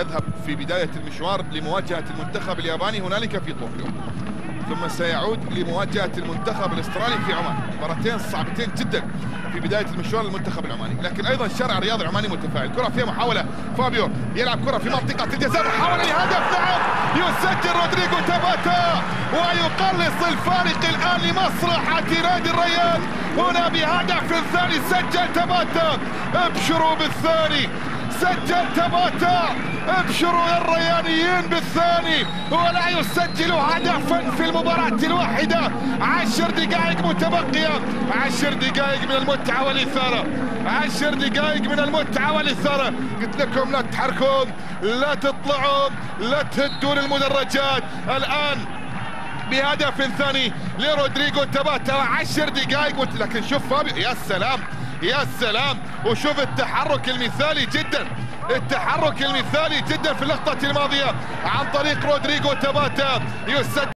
يذهب في بداية المشوار لمواجهة المنتخب الياباني هنالك في طوكيو، ثم سيعود لمواجهة المنتخب الاسترالي في عمان. مباراتين صعبتين جدا في بداية المشوار للمنتخب العماني، لكن ايضا الشارع الرياضي العماني متفائل. كرة فيها محاولة، فابيو يلعب كرة في منطقة الجزاء، محاولة لهدف، نعم يسجل رودريغو تاباتا ويقلص الفارق الآن لمصلحة نادي الريان هنا بهدف ثاني. سجل تاباتا، ابشروا بالثاني، سجل تاباتا، ابشروا يا الريانيين بالثاني، ولا يسجل هدفا في المباراة الواحدة. 10 دقائق متبقية، 10 دقائق من المتعة والإثارة، 10 دقائق من المتعة والإثارة. قلت لكم لا تتحركون، لا تطلعون، لا تهدون المدرجات. الآن بهدف ثاني لرودريغو تاباتا، 10 دقائق لكن شوف فابيو، يا سلام يا سلام، وشوف التحرك المثالي جدا، التحرك المثالي جدا في اللقطة الماضية عن طريق رودريغو تاباتا. يسجل